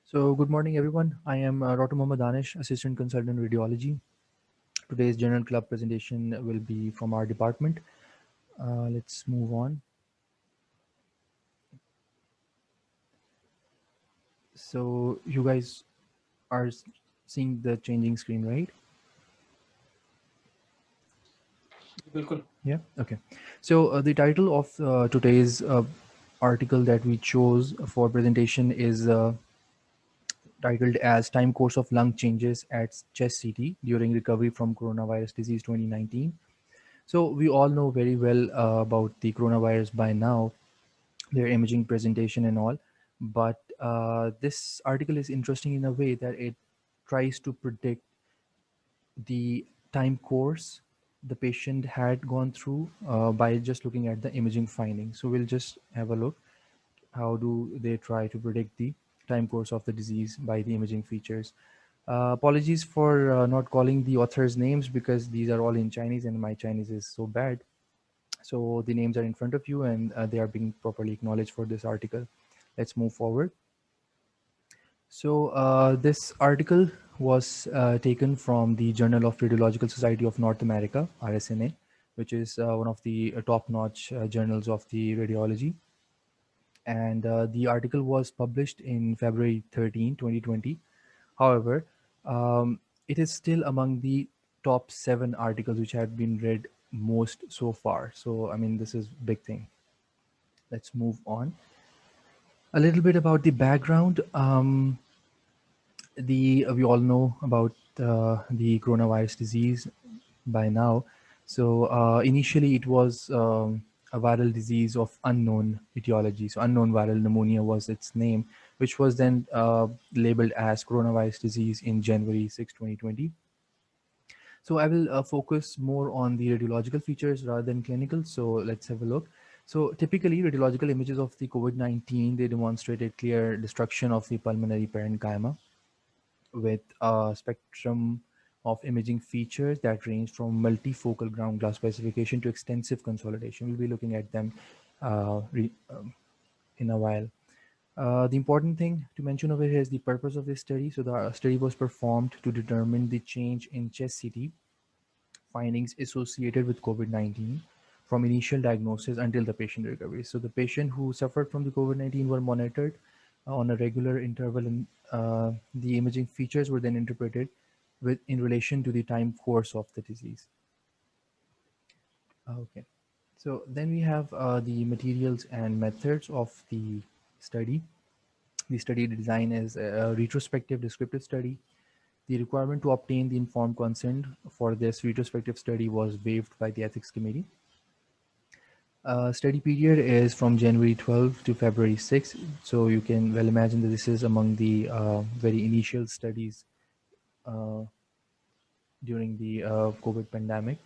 So, good morning, everyone. I am Dr. Mohammad Danish, Assistant Consultant Radiology. Today's General Club presentation will be from our department. Let's move on. So, you guys are seeing the changing screen, right? बिल्कुल. Yeah. Okay. So, the title of today's article that we chose for presentation is titled as Time Course of Lung Changes at Chest CT During Recovery from Coronavirus Disease 2019. So we all know very well about the coronavirus by now, their imaging presentation and all. But this article is interesting in a way that it tries to predict the time course the patient had gone through by just looking at the imaging findings. So we'll just have a look. How do they try to predict the time course of the disease by the imaging features? Apologies for not calling the authors' names because these are all in Chinese and my Chinese is so bad. So the names are in front of you and they are being properly acknowledged for this article. Let's move forward. So this article was taken from the Journal of Radiological Society of North America, RSNA, which is one of the top-notch journals of the radiology. And the article was published in February 13, 2020. However, it is still among the top 7 articles which have been read most so far. So, I mean, this is big thing. Let's move on. A little bit about the background. The We all know about the coronavirus disease by now. So initially, it was a viral disease of unknown etiology. So unknown viral pneumonia was its name, which was then labeled as coronavirus disease in January 6, 2020. So I will focus more on the radiological features rather than clinical. So let's have a look. So typically, radiological images of the COVID-19, they demonstrated clear destruction of the pulmonary parenchyma with a spectrum of imaging features that range from multifocal ground glass specification to extensive consolidation. We'll be looking at them in a while. The important thing to mention over here is the purpose of this study. So the study was performed to determine the change in chest CT findings associated with COVID-19 from initial diagnosis until the patient recovery. So the patient who suffered from the COVID-19 were monitored on a regular interval, and the imaging features were then interpreted with in relation to the time course of the disease. Okay. So then we have the materials and methods of the study. The study design is a retrospective descriptive study. The requirement to obtain the informed consent for this retrospective study was waived by the ethics committee. Study period is from January 12 to February 6. So you can well imagine that this is among the very initial studies uh, during the COVID pandemic.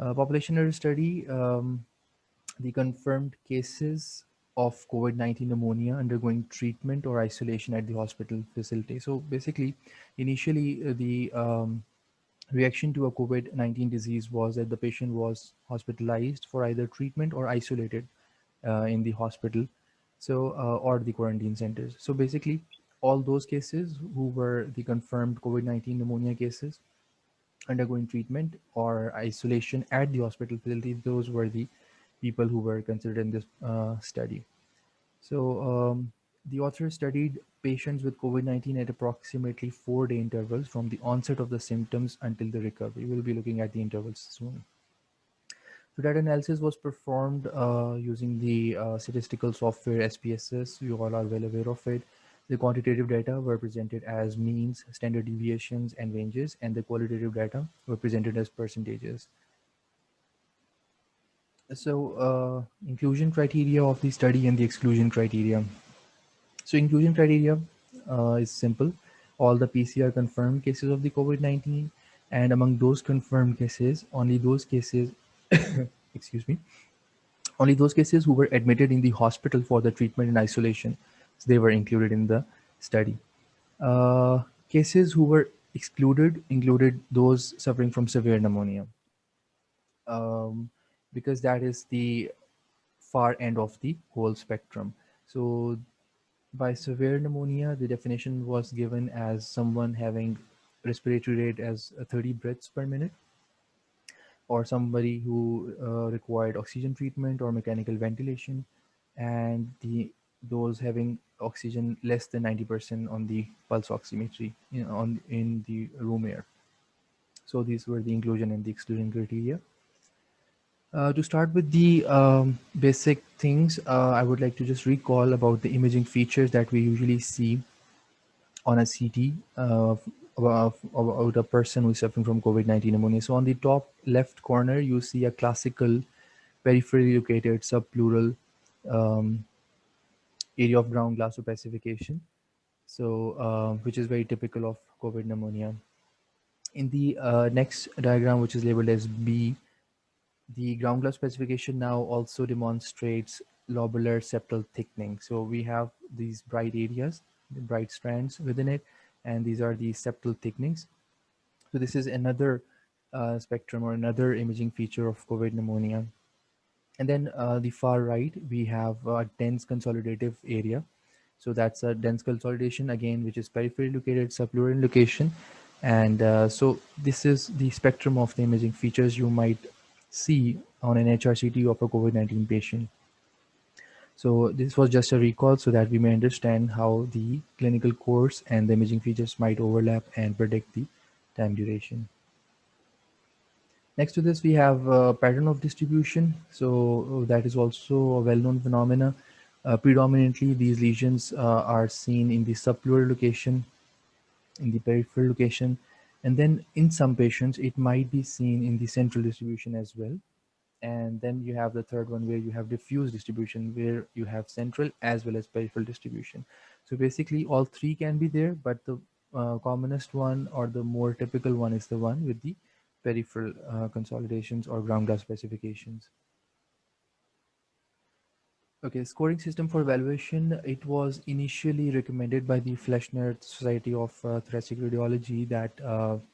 Population study, the confirmed cases of COVID-19 pneumonia undergoing treatment or isolation at the hospital facility. So basically, initially, the reaction to a COVID-19 disease was that the patient was hospitalized for either treatment or isolated in the hospital, so or the quarantine centers. So basically, all those cases who were the confirmed COVID-19 pneumonia cases undergoing treatment or isolation at the hospital facility, those were the people who were considered in this study. So the author studied patients with COVID-19 at approximately 4-day intervals from the onset of the symptoms until the recovery. We'll be looking at the intervals soon. So that analysis was performed using the statistical software SPSS. You all are well aware of it. The quantitative data were presented as means, standard deviations, and ranges, and the qualitative data were presented as percentages. So inclusion criteria of the study and the exclusion criteria. So inclusion criteria is simple. All the PCR confirmed cases of the COVID-19, and among those confirmed cases, only those cases, excuse me, only those cases who were admitted in the hospital for the treatment and isolation, so they were included in the study. Cases who were excluded included those suffering from severe pneumonia, um, because that is the far end of the whole spectrum. So By severe pneumonia, the definition was given as someone having respiratory rate as 30 breaths per minute, or somebody who required oxygen treatment or mechanical ventilation, and the those having oxygen less than 90% on the pulse oximetry in the room air. So these were the inclusion and the exclusion criteria. To start with the basic things, I would like to just recall about the imaging features that we usually see on a CT about a person who is suffering from COVID-19 pneumonia. So on the top left corner, you see a classical peripherally located subpleural um, area of ground glass opacification, so which is very typical of COVID pneumonia. In the next diagram, which is labeled as B, the ground glass specification now also demonstrates lobular septal thickening. So we have these bright areas, the bright strands within it, and these are the septal thickenings. So this is another spectrum or another imaging feature of COVID pneumonia. And then the far right, we have a dense consolidative area. So that's a dense consolidation again, which is peripherally located, subpleural location. And so this is the spectrum of the imaging features you might see on an HRCT of a COVID-19 patient. So this was just a recall so that we may understand how the clinical course and the imaging features might overlap and predict the time duration. Next to this, we have pattern of distribution. So that is also a well-known phenomena. Predominantly, these lesions are seen in the subpleural location, in the peripheral location, and then in some patients, it might be seen in the central distribution as well. And then you have the third one where you have diffuse distribution, where you have central as well as peripheral distribution. So basically, all three can be there, but the commonest one or the more typical one is the one with the peripheral consolidations or ground glass specifications. Okay, scoring system for evaluation. It was initially recommended by the Fleshner Society of Thoracic Radiology that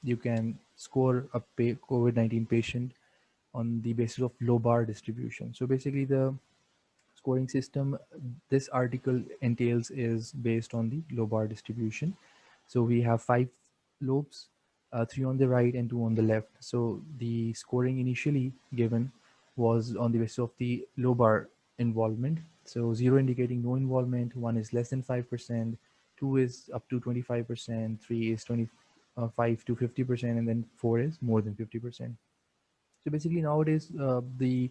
you can score a COVID-19 patient on the basis of lobar distribution. So basically, the scoring system this article entails is based on the lobar distribution. So we have five lobes, three on the right and two on the left. So the scoring initially given was on the basis of the lobar involvement. So zero indicating no involvement, one is less than 5%, two is up to 25%, three is 25 to 50%, and then four is more than 50%. So basically nowadays the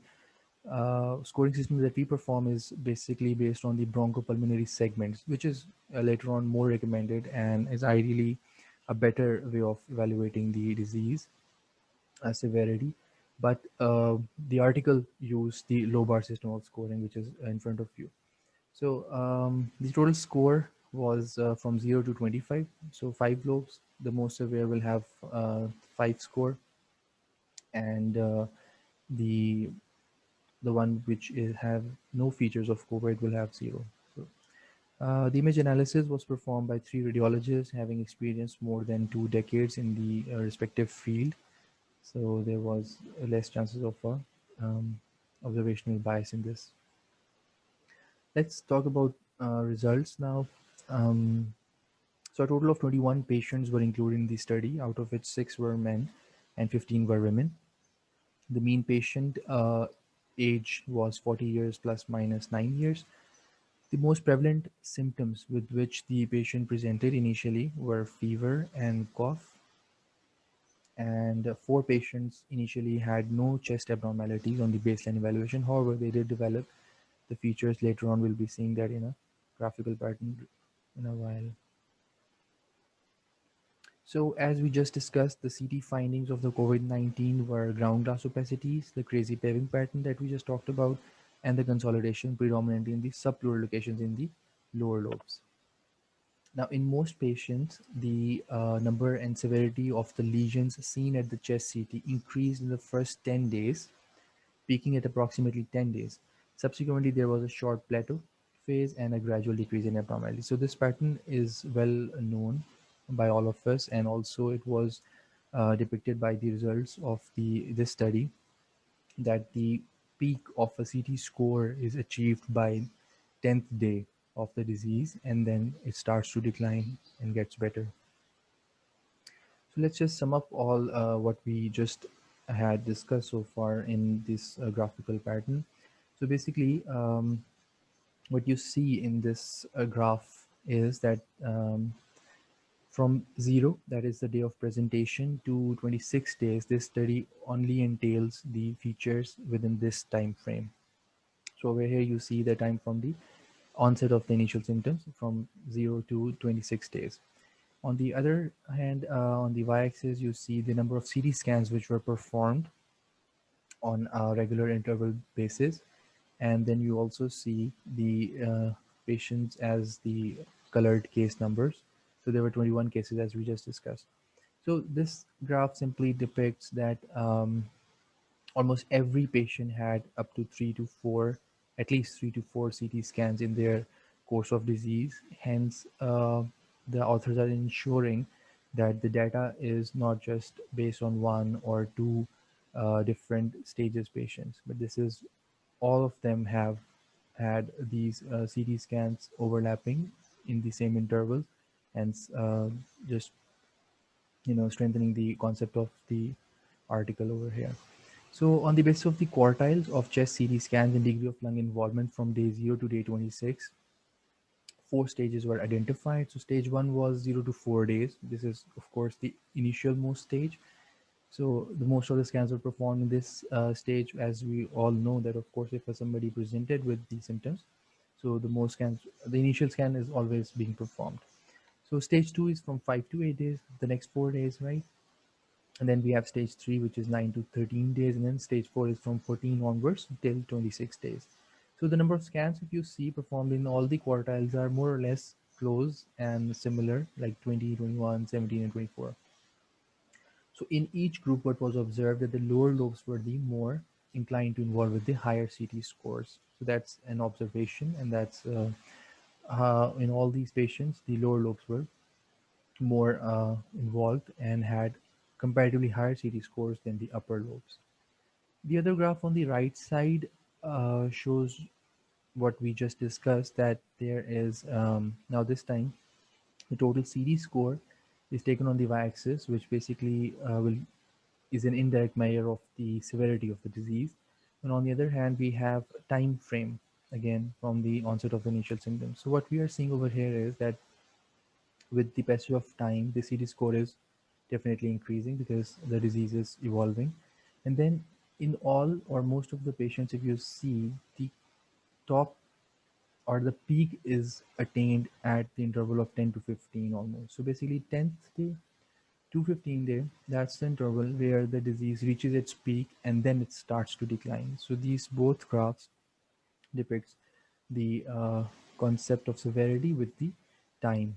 scoring system that we perform is basically based on the bronchopulmonary segments, which is later on more recommended and is ideally a better way of evaluating the disease severity. But the article used the lobar system of scoring, which is in front of you. So the total score was from 0 to 25. So five lobes, the most severe will have five score, and the the one which have no features of COVID will have zero. So, the image analysis was performed by three radiologists having experienced more than 2 decades in the respective field. So there was less chances of a observational bias in this. Let's talk about results now. Um, so a total of 21 patients were included in the study, out of which six were men and 15 were women. The mean patient age was 40 years plus minus 9 years. The most prevalent symptoms with which the patient presented initially were fever and cough, and four patients initially had no chest abnormalities on the baseline evaluation. However, they did develop the features. Later on, we'll be seeing that in a graphical pattern in a while. So as we just discussed, the CT findings of the COVID-19 were ground glass opacities, the crazy paving pattern that we just talked about, and the consolidation predominantly in the subpleural locations in the lower lobes. Now, in most patients, the number and severity of the lesions seen at the chest CT increased in the first 10 days, peaking at approximately 10 days. Subsequently, there was a short plateau phase and a gradual decrease in abnormality. So this pattern is well known by all of us, and also it was depicted by the results of the this study that the peak of a CT score is achieved by 10th day. of the disease, and then it starts to decline and gets better. So let's just sum up all what we just had discussed so far in this graphical pattern. So basically, what you see in this graph is that from 0, that is the day of presentation, to 26 days, this study only entails the features within this time frame. So over here you see the time from the onset of the initial symptoms from 0 to 26 days. On the other hand, on the y-axis, you see the number of CT scans which were performed on a regular interval basis. And then you also see the patients as the colored case numbers. So there were 21 cases as we just discussed. So this graph simply depicts that almost every patient had up to at least 3 to 4 CT scans in their course of disease. Hence, the authors are ensuring that the data is not just based on one or two different stages patients, but this is all of them have had these CT scans overlapping in the same intervals, hence just strengthening the concept of the article over here. So on the basis of the quartiles of chest CT scans and degree of lung involvement from day 0 to day 26, 4 stages were identified. So stage 1 was 0 to 4 days. This is of course the initial most stage. So the most of the scans were performed in this stage, as we all know that of course if somebody presented with the symptoms, so the initial scan is always being performed. So stage 2 is from 5 to 8 days, the next 4 days, right? And then we have stage 3, which is 9 to 13 days, and then stage 4 is from 14 onwards till 26 days. So the number of scans, if you see, performed in all the quartiles are more or less close and similar, like 20, 21, 17, and 24. So in each group, what was observed that the lower lobes were the more inclined to involve with the higher CT scores. So that's an observation, and that's in all these patients, the lower lobes were more involved and had comparatively higher CT scores than the upper lobes. The other graph on the right side shows what we just discussed, that there is now this time the total CD score is taken on the y-axis, which basically will is an indirect measure of the severity of the disease. And on the other hand, we have time frame again from the onset of the initial symptoms. So what we are seeing over here is that with the passage of time, the CD score is definitely increasing because the disease is evolving. And then in all or most of the patients, if you see, the top or the peak is attained at the interval of 10 to 15 almost. So basically 10th day to 15th day, that's the interval where the disease reaches its peak and then it starts to decline. So these both graphs depicts the concept of severity with the time.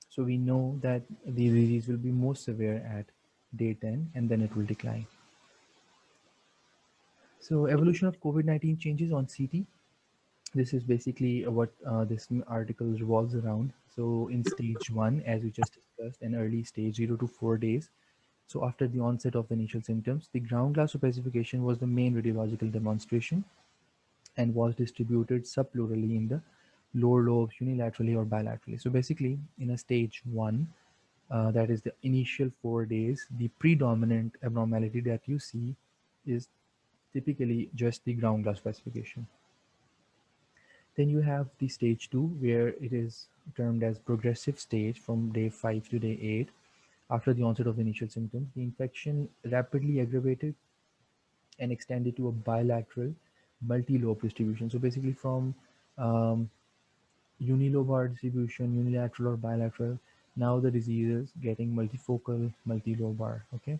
So we know that the disease will be most severe at day 10 and then it will decline. So evolution of COVID-19 changes on CT. This is basically what this article revolves around. So in stage 1, as we just discussed, an early stage 0 to 4 days. So after the onset of the initial symptoms, the ground glass opacification was the main radiological demonstration and was distributed subplurally in the lower lobes unilaterally or bilaterally. So basically, in a stage 1, that is the initial 4 days, the predominant abnormality that you see is typically just the ground glass opacification. Then you have the stage 2, where it is termed as progressive stage from day 5 to day 8. After the onset of the initial symptoms, the infection rapidly aggravated and extended to a bilateral multi-lobe distribution. So basically from um, unilobar distribution, unilateral or bilateral, now the disease is getting multifocal, multilobar. Okay,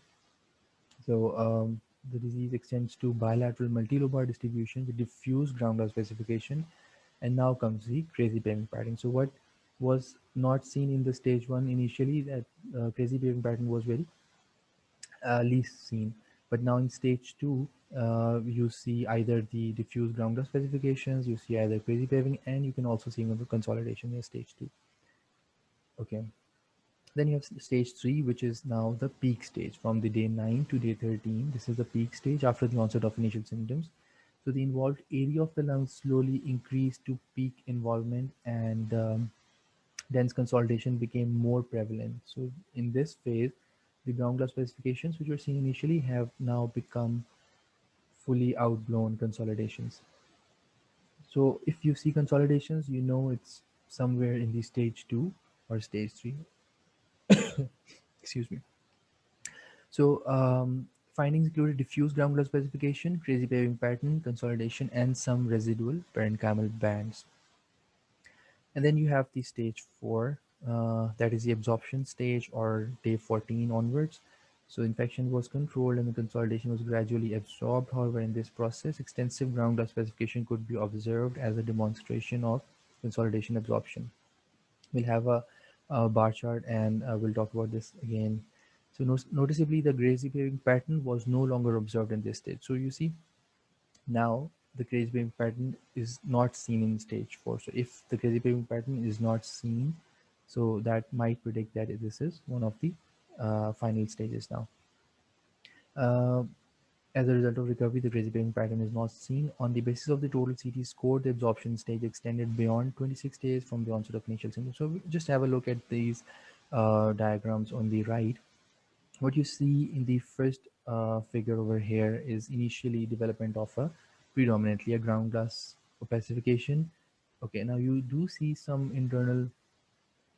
so the disease extends to bilateral multilobar distribution with diffuse ground glass specification, and now comes the crazy paving pattern. So what was not seen in the stage 1 initially, that crazy paving pattern was very least seen, but now in stage 2 you see either the diffuse ground glass specifications, you see either crazy paving, and you can also see the consolidation in stage 2. Okay, then you have stage 3, which is now the peak stage from the day 9 to day 13. This is the peak stage after the onset of initial symptoms. So the involved area of the lungs slowly increased to peak involvement, and dense consolidation became more prevalent. So in this phase, the ground glass specifications which were seen initially have now become fully outblown consolidations. So if you see consolidations, you know it's somewhere in the stage 2 or stage 3. Excuse me. So findings included diffuse ground glass specification, crazy paving pattern, consolidation, and some residual parenchymal bands. And then you have the stage 4, that is the absorption stage, or day 14 onwards. So infection was controlled and the consolidation was gradually absorbed. However, in this process, extensive ground glass specification could be observed as a demonstration of consolidation absorption. We'll have a bar chart, and we'll talk about this again. So noticeably, the grazy paving pattern was no longer observed in this stage. So you see, now the crazy paving pattern is not seen in stage 4. So if the crazy paving pattern is not seen, so that might predict that this is one of the final stages now. Uh, as a result of recovery, the crazy paving pattern is not seen. On the basis of the total CT score, the absorption stage extended beyond 26 days from the onset of initial symptoms. So we just have a look at these diagrams on the right. What you see in the first figure over here is initially development of a predominantly a ground glass opacification. Okay, now you do see some internal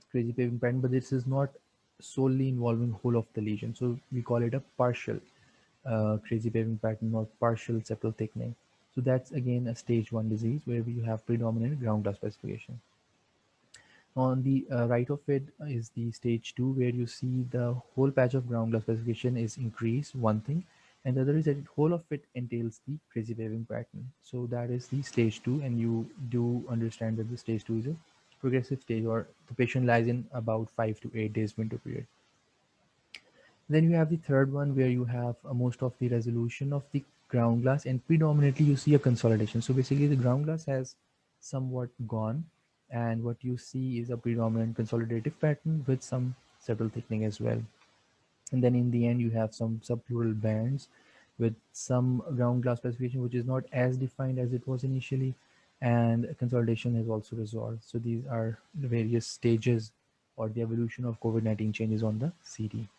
crazy paving pattern, but this is not solely involving whole of the lesion. So we call it a partial crazy paving pattern or partial septal thickening. So that's again a stage 1 disease where we have predominant ground glass specification. On the right of it is the stage 2, where you see the whole patch of ground glass specification is increased, one thing, and the other is that whole of it entails the crazy waving pattern. So that is the stage 2, and you do understand that the stage 2 is a progressive stage, or the patient lies in about 5 to 8 days window period. Then you have the third one, where you have most of the resolution of the ground glass, and predominantly you see a consolidation. So basically the ground glass has somewhat gone, and what you see is a predominant consolidative pattern with some septal thickening as well. And then in the end you have some subpleural bands with some ground glass specification which is not as defined as it was initially, and consolidation has also resolved. So these are the various stages or the evolution of COVID-19 changes on the CD.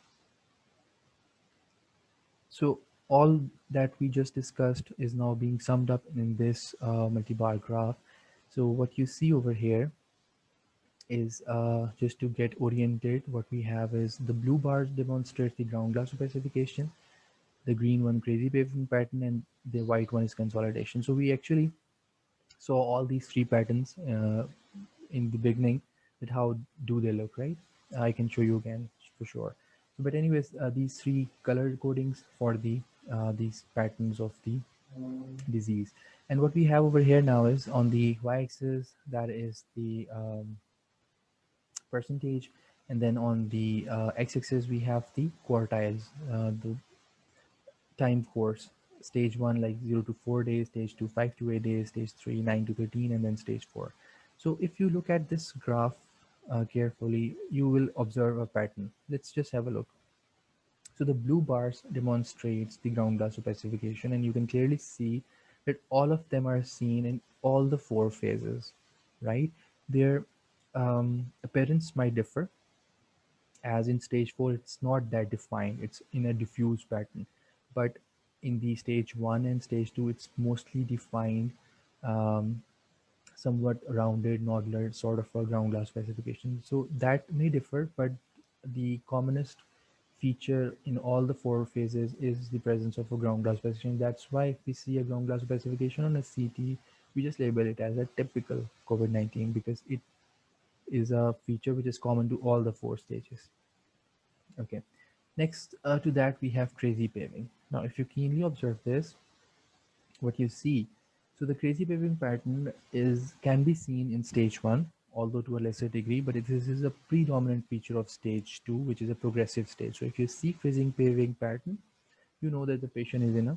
So all that we just discussed is now being summed up in this multi-bar graph. So what you see over here is, just to get oriented, what we have is the blue bars demonstrate the ground glass specification, the green one crazy paving pattern, and the white one is consolidation. So we actually saw all these three patterns in the beginning, that how do they look, right? I can show you again for sure. So, but anyways, these three color codings for the these patterns of the disease. And what we have over here now is on the y-axis, that is the percentage, and then on the x-axis we have the quartiles, the time course. Stage 1 like 0 to 4 days, stage 2 5 to 8 days, stage 3 9 to 13, and then stage 4. So if you look at this graph carefully, you will observe a pattern. Let's just have a look. So the blue bars demonstrates the ground glass opacification, and you can clearly see that all of them are seen in all the four phases, right? Their appearance might differ, as in stage 4 it's not that defined, it's in a diffuse pattern, but in the stage 1 and stage 2 it's mostly defined, um, somewhat rounded nodular sort of a ground glass specification. So that may differ, but the commonest feature in all the four phases is the presence of a ground glass specification. That's why if we see a ground glass specification on a CT, we just label it as a typical COVID-19, because it is a feature which is common to all the four stages. Okay. Next to that, we have crazy paving. Now, if you keenly observe this, what you see, so the crazy paving pattern is can be seen in stage 1, although to a lesser degree, but this is a predominant feature of stage 2, which is a progressive stage. So if you see crazy paving pattern, you know that the patient is in a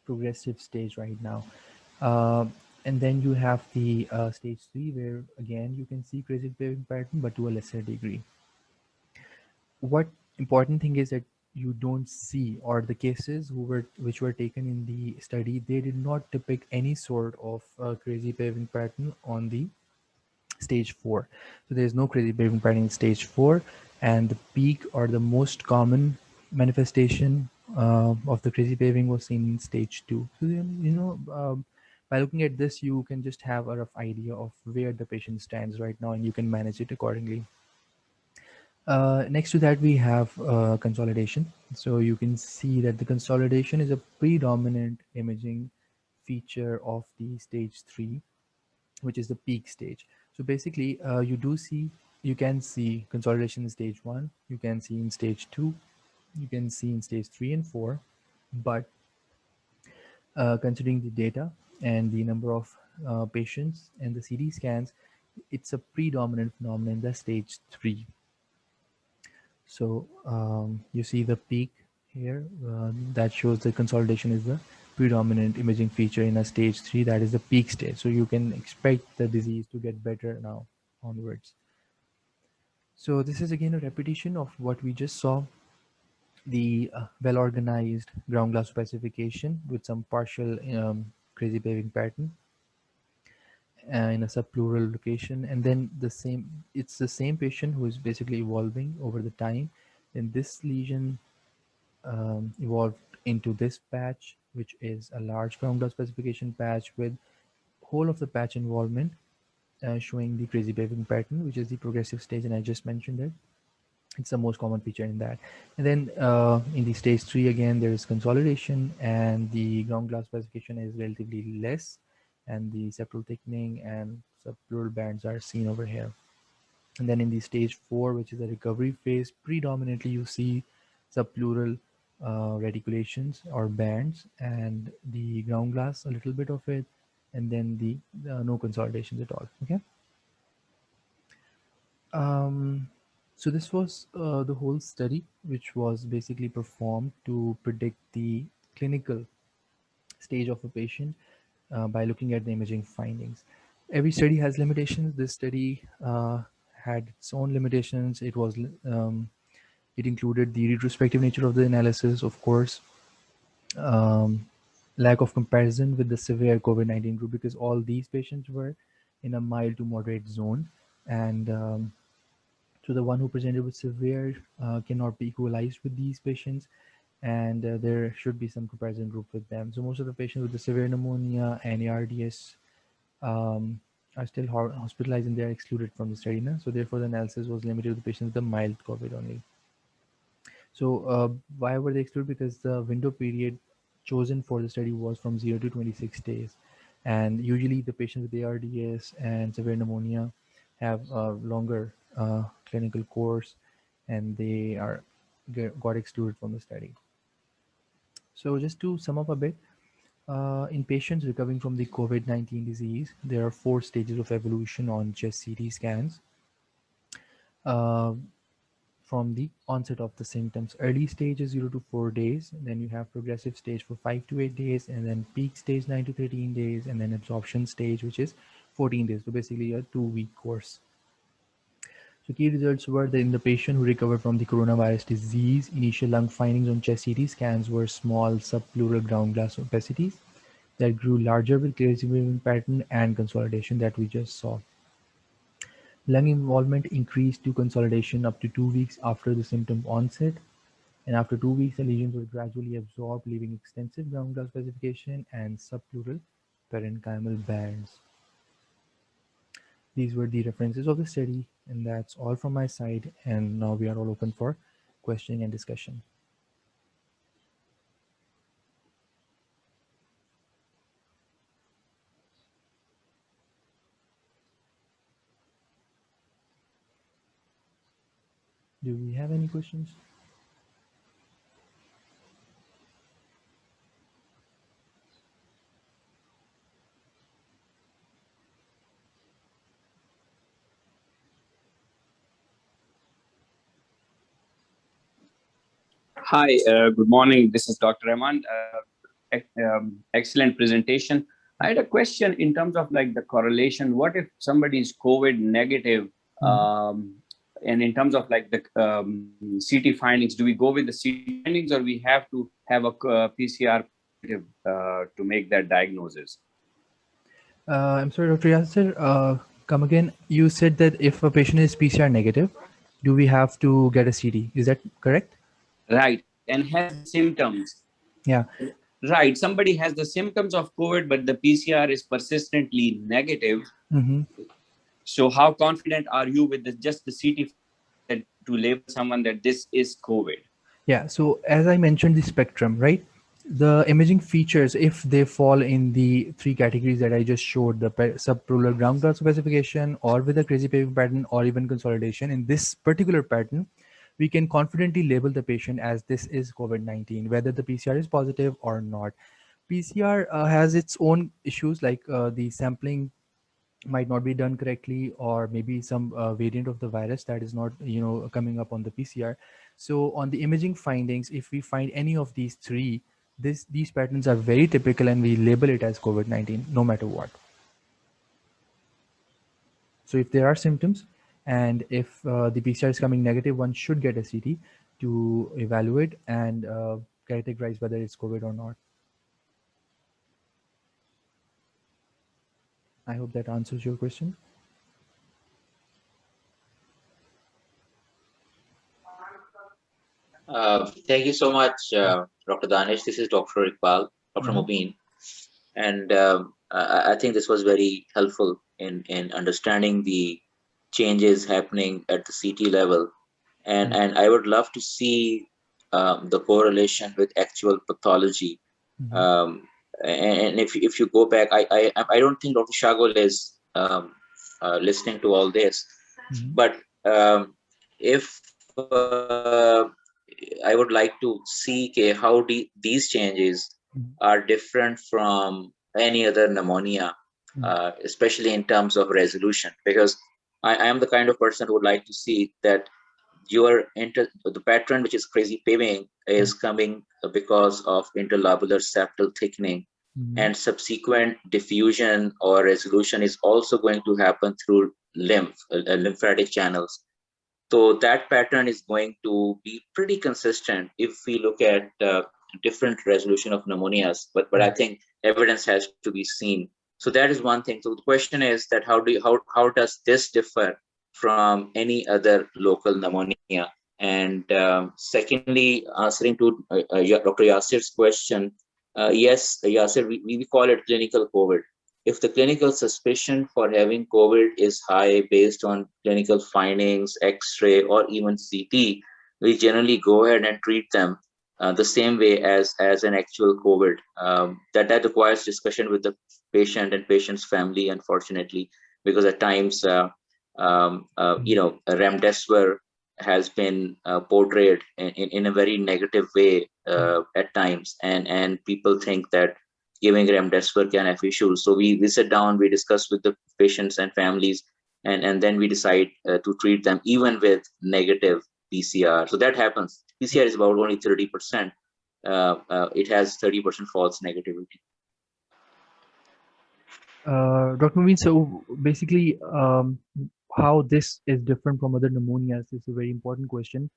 progressive stage right now. Uh, and then you have the stage 3, where again you can see crazy paving pattern, but to a lesser degree. What important thing is that you don't see, or the cases which were taken in the study, they did not depict any sort of crazy paving pattern on the stage 4. So there is no crazy paving pattern in stage 4, and the peak or the most common manifestation of the crazy paving was seen in stage 2. So by looking at this, you can just have a rough idea of where the patient stands right now, and you can manage it accordingly. Next to that, we have consolidation. So you can see that the consolidation is a predominant imaging feature of the stage 3, which is the peak stage. So basically, you can see consolidation in stage 1, you can see in stage 2, you can see in stage 3 and 4. But considering the data and the number of patients and the CD scans, it's a predominant phenomenon in the stage 3. So you see the peak here, that shows the consolidation is the predominant imaging feature in a stage 3, that is the peak stage. So you can expect the disease to get better now onwards. So this is again a repetition of what we just saw, the well-organized ground glass specification with some partial crazy paving pattern in a subpleural location, and then it's the same patient who is basically evolving over the time. And this lesion evolved into this patch, which is a large ground glass specification patch with whole of the patch involvement, showing the crazy paving pattern, which is the progressive stage, and I just mentioned it. It's the most common feature in that. And then in the stage 3, again, there is consolidation, and the ground glass specification is relatively less, and the septal thickening and subpleural bands are seen over here. And then in the stage 4, which is the recovery phase, predominantly you see subpleural reticulations or bands, and the ground glass, a little bit of it, and then the no consolidations at all. Okay. Um, so this was the whole study, which was basically performed to predict the clinical stage of a patient by looking at the imaging findings. Every study has limitations. This study had its own limitations. It included the retrospective nature of the analysis, of course, um, lack of comparison with the severe COVID-19 group, because all these patients were in a mild to moderate zone, and so the one who presented with severe cannot be equalized with these patients, and there should be some comparison group with them. So most of the patients with the severe pneumonia and ARDS um, are still hospitalized, and they are excluded from the study. Na? So therefore, the analysis was limited to the patients with the mild COVID only. So why were they excluded? Because the window period chosen for the study was from 0 to 26 days. And usually the patients with ARDS and severe pneumonia have a longer clinical course, and they got excluded from the study. So just to sum up a bit, in patients recovering from the COVID-19 disease, there are 4 stages of evolution on chest CT scans. Uh, from the onset of the symptoms. Early stage is 0 to 4 days, then you have progressive stage for 5 to 8 days, and then peak stage 9 to 13 days, and then absorption stage, which is 14 days. So basically a 2-week course. So key results were that in the patient who recovered from the coronavirus disease, initial lung findings on chest CT scans were small subpleural ground glass opacities that grew larger with crazy waving pattern and consolidation that we just saw. Lung involvement increased to consolidation up to 2 weeks after the symptom onset, and after 2 weeks, the lesions were gradually absorbed, leaving extensive ground glass specification and subpleural parenchymal bands. These were the references of the study, and that's all from my side. And now we are all open for questioning and discussion. Do we have any questions? Hi, good morning. This is Dr. Rahman. Excellent presentation. I had a question in terms of like the correlation. What if somebody is COVID negative? Mhm. And in terms of like the CT findings, do we go with the CT findings, or we have to have a PCR positive to make that diagnosis? I'm sorry, Dr. Yasser, come again. You said that if a patient is PCR negative, do we have to get a CT? Is that correct? Right, and has the symptoms. Yeah. Right, somebody has the symptoms of COVID, but the PCR is persistently negative. Mm-hmm. So, how confident are you with just the CT findings that to label someone that this is COVID? Yeah. So as I mentioned, the spectrum, right? The imaging features, if they fall in the three categories that I just showed, the subpleural ground glass specification, or with a crazy paving pattern, or even consolidation, in this particular pattern, we can confidently label the patient as this is COVID-19, whether the PCR is positive or not. PCR has its own issues, like the sampling might not be done correctly, or maybe some variant of the virus that is not coming up on the PCR. So on the imaging findings, if we find any of these three, these patterns are very typical, and we label it as COVID-19 no matter what. So if there are symptoms, and if the PCR is coming negative, one should get a CT to evaluate and categorize whether it's COVID or not. I hope that answers your question. Thank you so much, Dr. Danish. This is Dr. Iqbal, Dr. Mhm. Mubin. And I think this was very helpful in understanding the changes happening at the CT level. And I would love to see the correlation with actual pathology. Mhm. Um, and if you go back, I don't think Dr. Shagol is listening to all this, Mhm. but if I would like to see how these changes Mhm. are different from any other pneumonia, Mhm. especially in terms of resolution, because I am the kind of person who would like to see that the pattern, which is crazy paving, is coming because of interlobular septal thickening, Mhm. and subsequent diffusion or resolution is also going to happen through lymphatic channels. So that pattern is going to be pretty consistent if we look at different resolution of pneumonias. But I Mhm. think evidence has to be seen. So that is one thing. So the question is that how does this differ from any other local pneumonia? And secondly, answering to Dr. Yasir's question, yes, Yasir, we call it clinical COVID. If the clinical suspicion for having COVID is high based on clinical findings, X-ray, or even CT, we generally go ahead and treat them the same way as an actual COVID. That requires discussion with the patient and patient's family, unfortunately, because at times, remdesivir has been portrayed in a very negative way at times, and people think that giving remdesivir can have issues. So we sit down, we discuss with the patients and families, and then we decide to treat them even with negative PCR. So that happens. PCR is about only 30%. It has 30% false negativity. Dr. Naveen, so basically, how this is different from other pneumonias is a very important question.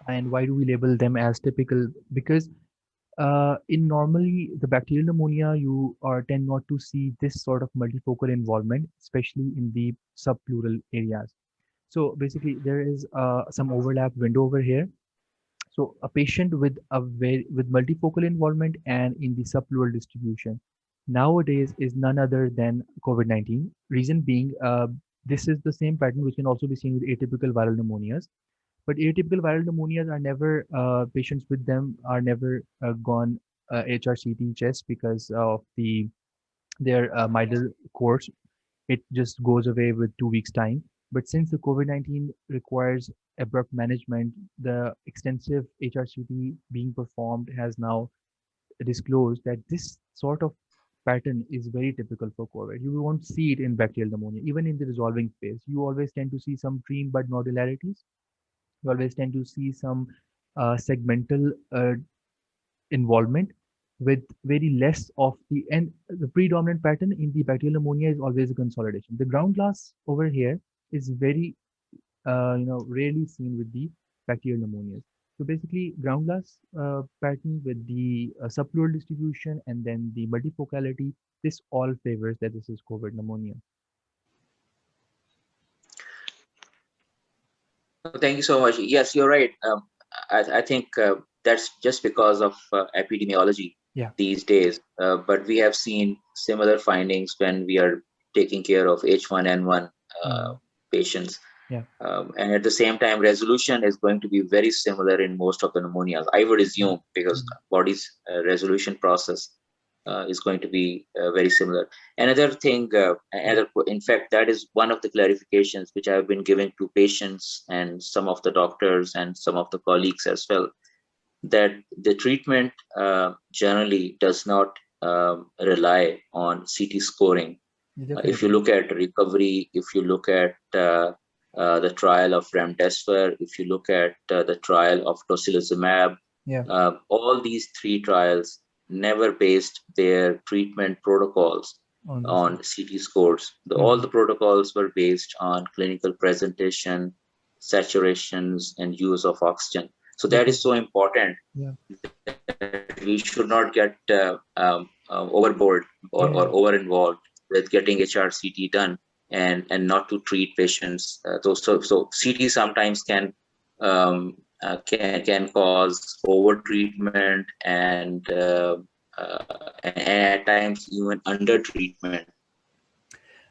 And why do we label them as typical? Because in normally the bacterial pneumonia, you tend not to see this sort of multifocal involvement, especially in the subpleural areas. So basically, there is some overlap window over here. So a patient with with multifocal involvement and in the subpleural distribution nowadays is none other than COVID-19. Reason being, this is the same pattern which can also be seen with atypical viral pneumonias. But atypical viral pneumonias are never patients with them are never gone HRCT chest because of their middle course. It just goes away with 2 weeks time. But since the COVID-19 requires abrupt management, the extensive HRCT being performed has now disclosed that this sort of pattern is very typical for COVID. You won't see it in bacterial pneumonia, even in the resolving phase. You always tend to see some cream bud nodularities. You always tend to see some segmental involvement with very less of the predominant pattern in the bacterial pneumonia is always a consolidation. The ground glass over here is very rarely seen with the bacterial pneumonias. So basically, ground glass pattern with the subpleural distribution and then the multifocality, this all favors that this is COVID pneumonia. Thank you so much. Yes, you're right. I think that's just because of epidemiology Yeah. these days. But we have seen similar findings when we are taking care of H1N1 Mhm. patients. Yeah. And at the same time, resolution is going to be very similar in most of the pneumonias, I would assume, because Mhm. body's resolution process is going to be very similar. Another thing, in fact, that is one of the clarifications which I have been giving to patients and some of the doctors and some of the colleagues as well, that the treatment generally does not rely on CT scoring. Yeah, If you definitely. look at recovery, if you look at the trial of remdesivir, if you look at the trial of tocilizumab, Yeah. all these three trials never based their treatment protocols On the on seat. CT scores. All Mhm. the protocols were based on clinical presentation, saturations, and use of oxygen. So that is Definitely. so important Yeah. that we should not get overboard or Yeah. over involved with getting HRCT done and not to treat patients. So CT sometimes can cause over treatment and at times even under treatment.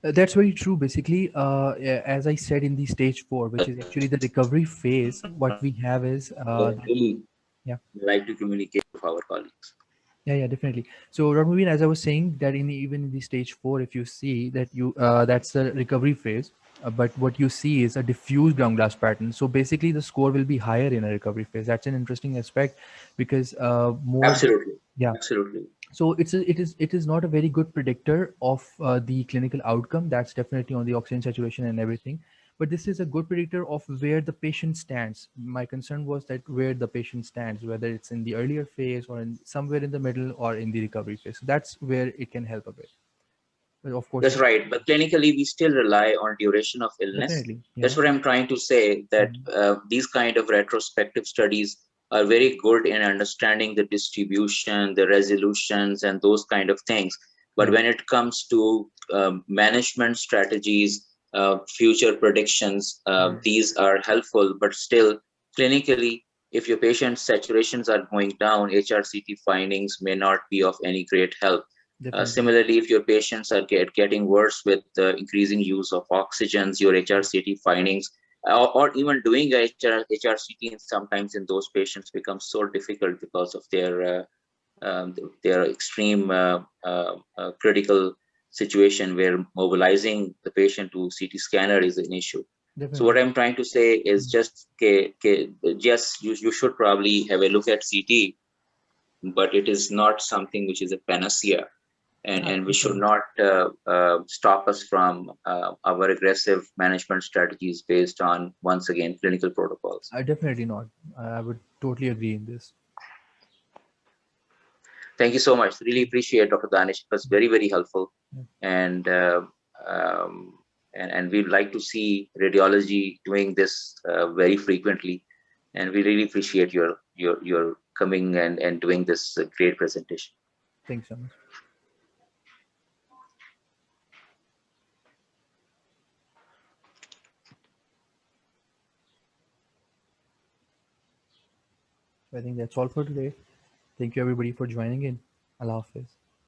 That's very true. Basically, yeah, as I said in the stage four, which is actually the recovery phase, what we have is that, Really yeah. like to communicate with our colleagues. Yeah, yeah, definitely. So, Ramaveen, as I was saying, that even in the stage four, if you see that that's the recovery phase, but what you see is a diffuse ground glass pattern. So basically, the score will be higher in a recovery phase. That's an interesting aspect because more, Absolutely, yeah. absolutely. So it is not a very good predictor of the clinical outcome. That's definitely on the oxygen saturation and everything, but this is a good predictor of where the patient stands. My concern was that where the patient stands, whether it's in the earlier phase or in somewhere in the middle or in the recovery phase. So that's where it can help a bit, but of course That's it's right. But clinically, we still rely on duration of illness. definitely, That's yeah. what I'm trying to say, that Mhm. these kind of retrospective studies are very good in understanding the distribution, the resolutions, and those kind of things. But Yeah. when it comes to management strategies, future predictions, Mhm. these are helpful. But still, clinically, if your patient's saturations are going down, HRCT findings may not be of any great help. Definitely. Similarly, if your patients are getting worse with the increasing use of oxygens, your HRCT findings, or even doing HRCT sometimes in those patients becomes so difficult because of their extreme critical situation where mobilizing the patient to CT scanner is an issue. So what Definitely. I'm trying to say is Mhm. just, yes, you should probably have a look at CT, but it is not something which is a panacea, and we should Definitely. not stop us from our aggressive management strategies based on, once again, clinical protocols. Definitely not. I would totally agree in this. Thank you so much. Really appreciate Dr. Danish. It was very, very helpful. Yeah. And um, and we'd like to see radiology doing this very frequently. And we really appreciate your coming and doing this great presentation. Thanks so much. So I think that's all for today. Thank you everybody for joining in. Allah Hafiz.